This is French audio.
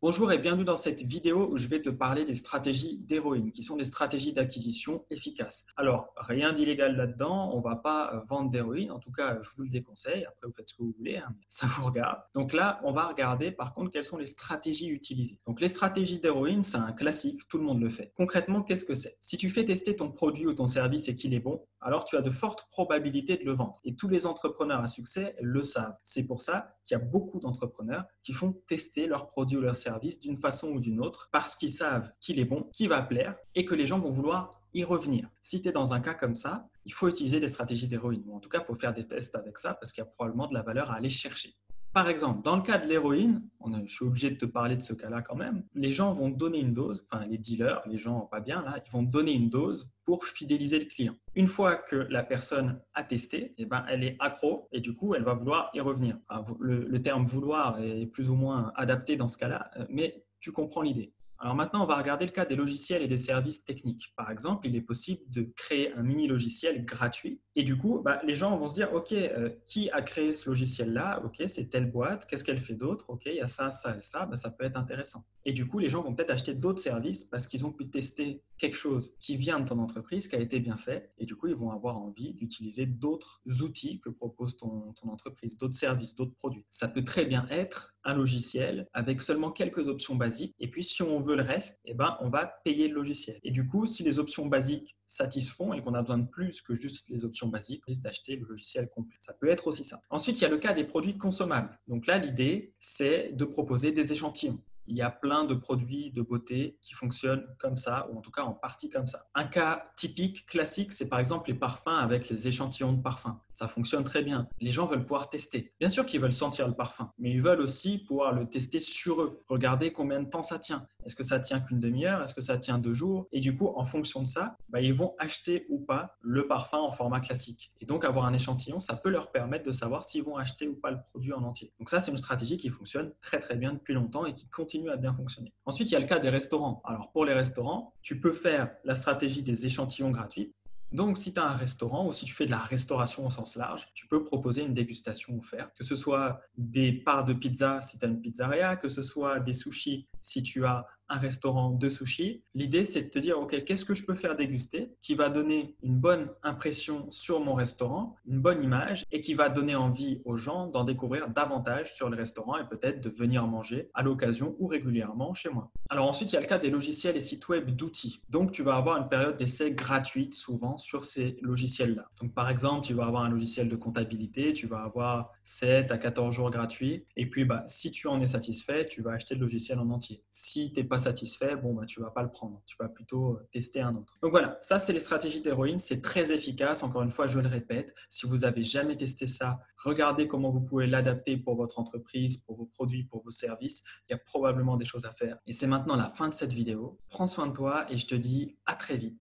Bonjour et bienvenue dans cette vidéo où je vais te parler des stratégies d'héroïne, qui sont des stratégies d'acquisition efficaces. Alors, rien d'illégal là-dedans, on ne va pas vendre d'héroïne, en tout cas, je vous le déconseille, après vous faites ce que vous voulez, hein, mais ça vous regarde. Donc là, on va regarder par contre quelles sont les stratégies utilisées. Donc les stratégies d'héroïne, c'est un classique, tout le monde le fait. Concrètement, qu'est-ce que c'est? Si tu fais tester ton produit ou ton service et qu'il est bon, alors tu as de fortes probabilités de le vendre. Et tous les entrepreneurs à succès le savent. C'est pour ça qu'il y a beaucoup d'entrepreneurs qui font tester leurs produits ou leurs services d'une façon ou d'une autre parce qu'ils savent qu'il est bon, qu'il va plaire et que les gens vont vouloir y revenir. Si tu es dans un cas comme ça, il faut utiliser des stratégies d'héroïne. Ou en tout cas, il faut faire des tests avec ça parce qu'il y a probablement de la valeur à aller chercher. Par exemple, dans le cas de l'héroïne, je suis obligé de te parler de ce cas-là quand même, les gens vont donner une dose, enfin les dealers, les gens pas bien là, ils vont donner une dose pour fidéliser le client. Une fois que la personne a testé, elle est accro et du coup, elle va vouloir y revenir. Alors, le terme vouloir est plus ou moins adapté dans ce cas-là, mais tu comprends l'idée. Alors maintenant, on va regarder le cas des logiciels et des services techniques. Par exemple, il est possible de créer un mini logiciel gratuit et du coup, les gens vont se dire, OK, qui a créé ce logiciel-là? OK, c'est telle boîte, qu'est-ce qu'elle fait d'autre? OK, il y a ça, ça et ça, ça peut être intéressant. Et du coup, les gens vont peut-être acheter d'autres services parce qu'ils ont pu tester quelque chose qui vient de ton entreprise, qui a été bien fait et du coup, ils vont avoir envie d'utiliser d'autres outils que propose ton entreprise, d'autres services, d'autres produits. Ça peut très bien être un logiciel avec seulement quelques options basiques et puis si on veut le reste, on va payer le logiciel. Et du coup, si les options basiques satisfont et qu'on a besoin de plus que juste les options basiques, on risque d'acheter le logiciel complet. Ça peut être aussi ça. Ensuite, il y a le cas des produits consommables. Donc là, l'idée, c'est de proposer des échantillons. Il y a plein de produits de beauté qui fonctionnent comme ça, ou en tout cas en partie comme ça. Un cas typique, classique, c'est par exemple les parfums avec les échantillons de parfum. Ça fonctionne très bien. Les gens veulent pouvoir tester. Bien sûr qu'ils veulent sentir le parfum, mais ils veulent aussi pouvoir le tester sur eux. Regarder combien de temps ça tient. Est-ce que ça tient qu'une demi-heure? Est-ce que ça tient 2 jours? Et du coup, en fonction de ça, ils vont acheter ou pas le parfum en format classique. Et donc, avoir un échantillon, ça peut leur permettre de savoir s'ils vont acheter ou pas le produit en entier. Donc ça, c'est une stratégie qui fonctionne très très bien depuis longtemps et qui continue à bien fonctionner. Ensuite, il y a le cas des restaurants. Alors, pour les restaurants, tu peux faire la stratégie des échantillons gratuits. Donc, si tu as un restaurant ou si tu fais de la restauration au sens large, tu peux proposer une dégustation offerte, que ce soit des parts de pizza si tu as une pizzeria, que ce soit des sushis si tu as un restaurant de sushis. L'idée, c'est de te dire, OK, qu'est-ce que je peux faire déguster qui va donner une bonne impression sur mon restaurant, une bonne image et qui va donner envie aux gens d'en découvrir davantage sur le restaurant et peut-être de venir manger à l'occasion ou régulièrement chez moi. Alors ensuite, il y a le cas des logiciels et sites web d'outils. Donc, tu vas avoir une période d'essai gratuite souvent sur ces logiciels-là. Donc, par exemple, tu vas avoir un logiciel de comptabilité, tu vas avoir 7 à 14 jours gratuits. Et puis, si tu en es satisfait, tu vas acheter le logiciel en entier. Si tu n'es pas satisfait, tu ne vas pas le prendre. Tu vas plutôt tester un autre. Donc voilà, ça, c'est les stratégies d'héroïne. C'est très efficace. Encore une fois, je le répète, si vous n'avez jamais testé ça, regardez comment vous pouvez l'adapter pour votre entreprise, pour vos produits, pour vos services. Il y a probablement des choses à faire. Et c'est maintenant la fin de cette vidéo. Prends soin de toi et je te dis à très vite.